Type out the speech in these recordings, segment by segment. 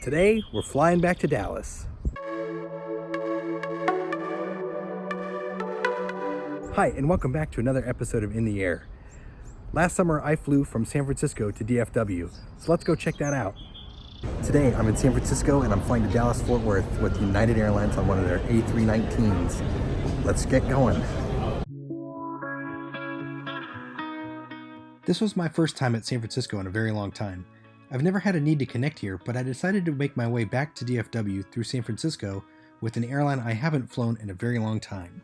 Today, we're flying back to Dallas. Hi, and welcome back to another episode of In the Air. Last summer, I flew from San Francisco to DFW, so let's go check that out. Today, I'm in San Francisco, and I'm flying to Dallas-Fort Worth with United Airlines on one of their A319s. Let's get going. This was my first time at San Francisco in a very long time. I've never had a need to connect here, but I decided to make my way back to DFW through San Francisco with an airline I haven't flown in a very long time.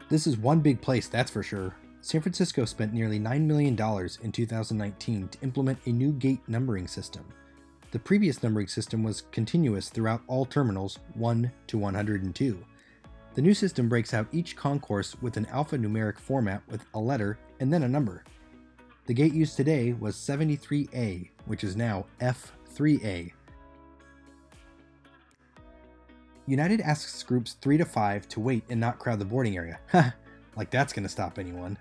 This is one big place, that's for sure. San Francisco spent nearly $9 million in 2019 to implement a new gate numbering system. The previous numbering system was continuous throughout all terminals 1 to 102. The new system breaks out each concourse with an alphanumeric format with a letter and then a number. The gate used today was 73A, which is now F3A. United asks groups 3 to 5 to wait and not crowd the boarding area. Ha! Like that's gonna stop anyone.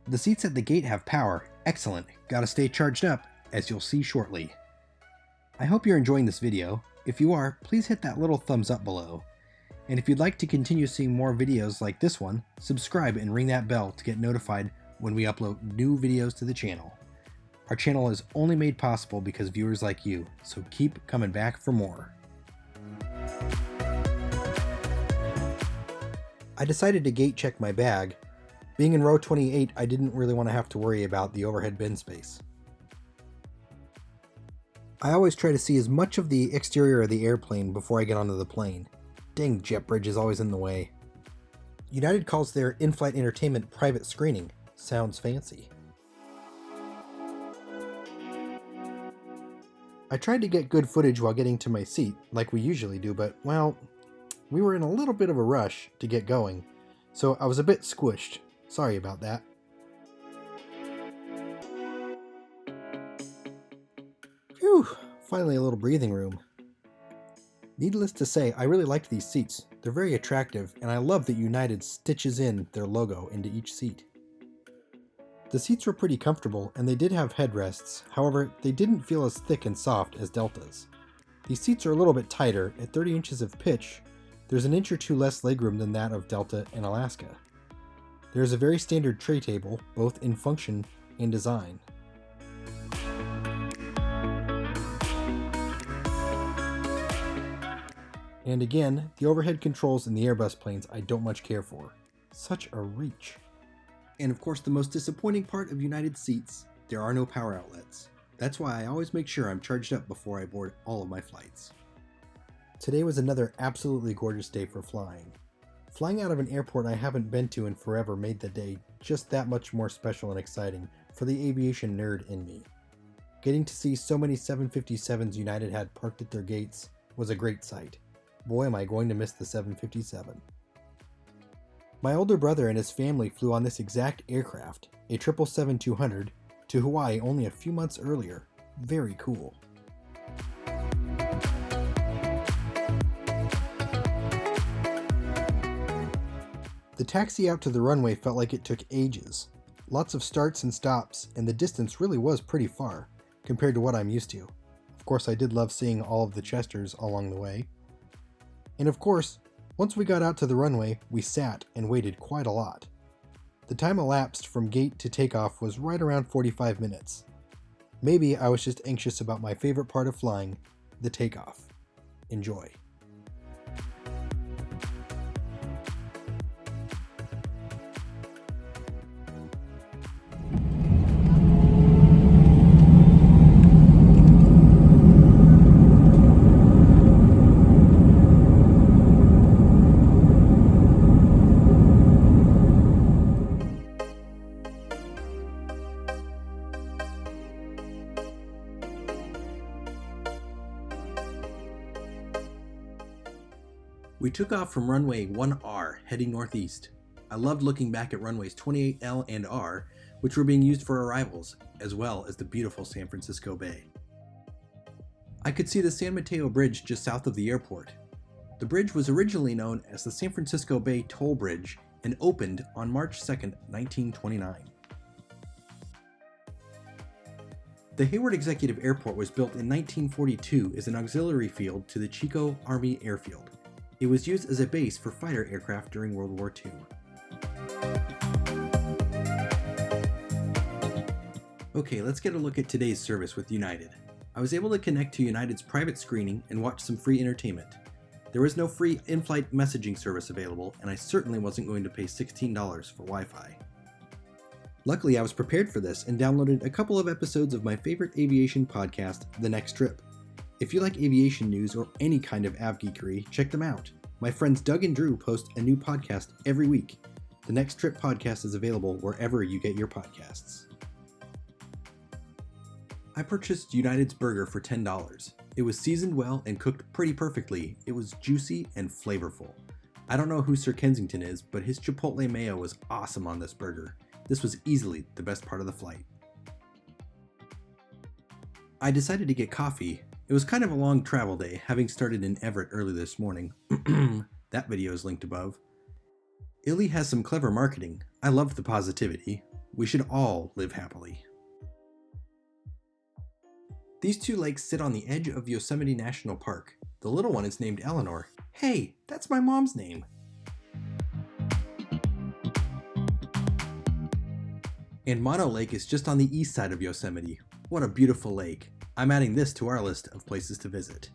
The seats at the gate have power. Excellent. Gotta stay charged up, as you'll see shortly. I hope you're enjoying this video. If you are, please hit that little thumbs up below. And if you'd like to continue seeing more videos like this one, subscribe and ring that bell to get notified when we upload new videos to the channel. Our channel is only made possible because of viewers like you, so keep coming back for more. I decided to gate check my bag. Being in row 28, I didn't really want to have to worry about the overhead bin space. I always try to see as much of the exterior of the airplane before I get onto the plane. Dang, jet bridge is always in the way. United calls their in-flight entertainment private screening. Sounds fancy. I tried to get good footage while getting to my seat, like we usually do, but, well, we were in a little bit of a rush to get going, so I was a bit squished. Sorry about that. Phew, finally a little breathing room. Needless to say, I really liked these seats. They're very attractive, and I love that United stitches in their logo into each seat. The seats were pretty comfortable, and they did have headrests. However, they didn't feel as thick and soft as Delta's. These seats are a little bit tighter. At 30 inches of pitch, there's an inch or two less legroom than that of Delta and Alaska. There is a very standard tray table, both in function and design. And again, the overhead controls in the Airbus planes I don't much care for. Such a reach. And of course, the most disappointing part of United seats, there are no power outlets. That's why I always make sure I'm charged up before I board all of my flights. Today was another absolutely gorgeous day for flying. Flying out of an airport I haven't been to in forever made the day just that much more special and exciting for the aviation nerd in me. Getting to see so many 757s United had parked at their gates was a great sight. Boy, am I going to miss the 757. My older brother and his family flew on this exact aircraft, a 777-200, to Hawaii only a few months earlier. Very cool. The taxi out to the runway felt like it took ages. Lots of starts and stops, and the distance really was pretty far, compared to what I'm used to. Of course, I did love seeing all of the Chesters along the way. And of course, once we got out to the runway, we sat and waited quite a lot. The time elapsed from gate to takeoff was right around 45 minutes. Maybe I was just anxious about my favorite part of flying, the takeoff. Enjoy. We took off from runway 1R, heading northeast. I loved looking back at runways 28L and R, which were being used for arrivals, as well as the beautiful San Francisco Bay. I could see the San Mateo Bridge just south of the airport. The bridge was originally known as the San Francisco Bay Toll Bridge and opened on March 2, 1929. The Hayward Executive Airport was built in 1942 as an auxiliary field to the Chico Army Airfield. It was used as a base for fighter aircraft during World War II. Okay, let's get a look at today's service with United. I was able to connect to United's private screening and watch some free entertainment. There was no free in-flight messaging service available, and I certainly wasn't going to pay $16 for Wi-Fi. Luckily, I was prepared for this and downloaded a couple of episodes of my favorite aviation podcast, The Next Trip. If you like aviation news or any kind of avgeekery, check them out. My friends Doug and Drew post a new podcast every week. The Next Trip podcast is available wherever you get your podcasts. I purchased United's burger for $10. It was seasoned well and cooked pretty perfectly. It was juicy and flavorful. I don't know who Sir Kensington is, but his chipotle mayo was awesome on this burger. This was easily the best part of the flight. I decided to get coffee. It was kind of a long travel day, having started in Everett early this morning. That video is linked above. Illy has some clever marketing. I love the positivity. We should all live happily. These two lakes sit on the edge of Yosemite National Park. The little one is named Eleanor. Hey, that's my mom's name. And Mono Lake is just on the east side of Yosemite. What a beautiful lake. I'm adding this to our list of places to visit.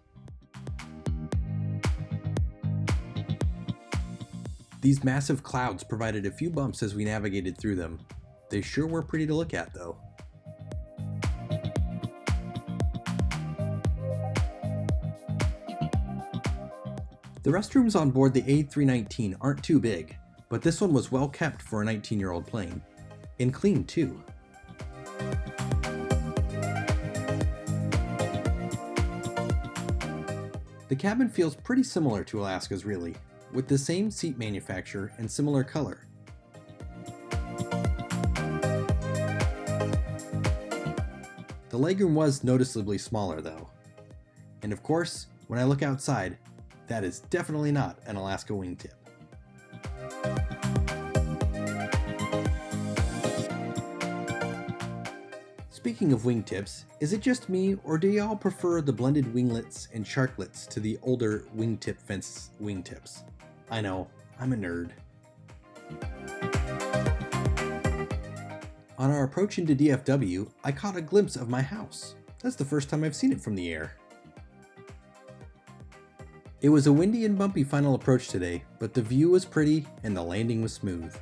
These massive clouds provided a few bumps as we navigated through them. They sure were pretty to look at though. The restrooms on board the A319 aren't too big, but this one was well kept for a 19-year-old plane. And clean too. The cabin feels pretty similar to Alaska's really, with the same seat manufacturer and similar color. The legroom was noticeably smaller though. And of course, when I look outside, that is definitely not an Alaska wingtip. Speaking of wingtips, is it just me or do y'all prefer the blended winglets and sharklets to the older wingtip fence wingtips? I know, I'm a nerd. On our approach into DFW, I caught a glimpse of my house. That's the first time I've seen it from the air. It was a windy and bumpy final approach today, but the view was pretty and the landing was smooth.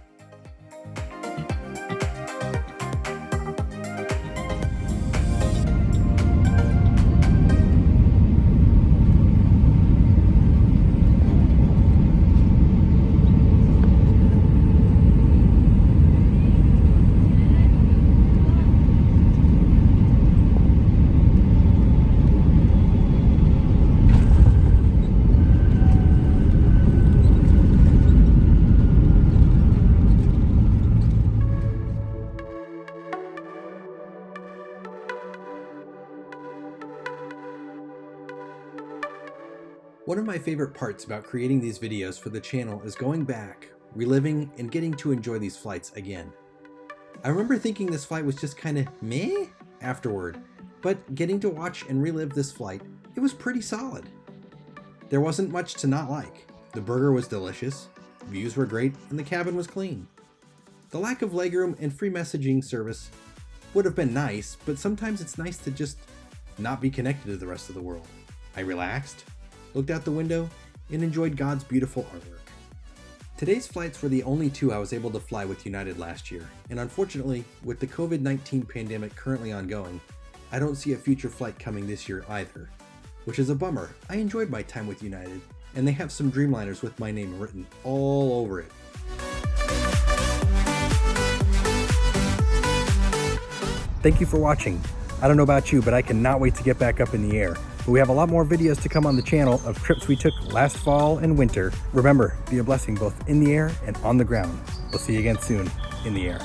One of my favorite parts about creating these videos for the channel is going back, reliving, and getting to enjoy these flights again. I remember thinking this flight was just kinda meh afterward, but getting to watch and relive this flight, it was pretty solid. There wasn't much to not like. The burger was delicious, views were great, and the cabin was clean. The lack of legroom and free messaging service would have been nice, but sometimes it's nice to just not be connected to the rest of the world. I relaxed, looked out the window, and enjoyed God's beautiful artwork. Today's flights were the only two I was able to fly with United last year, and unfortunately, with the COVID-19 pandemic currently ongoing, I don't see a future flight coming this year either, which is a bummer. I enjoyed my time with United, and they have some Dreamliners with my name written all over it. Thank you for watching. I don't know about you, but I cannot wait to get back up in the air. But we have a lot more videos to come on the channel of trips we took last fall and winter. Remember, be a blessing both in the air and on the ground. We'll see you again soon in the air.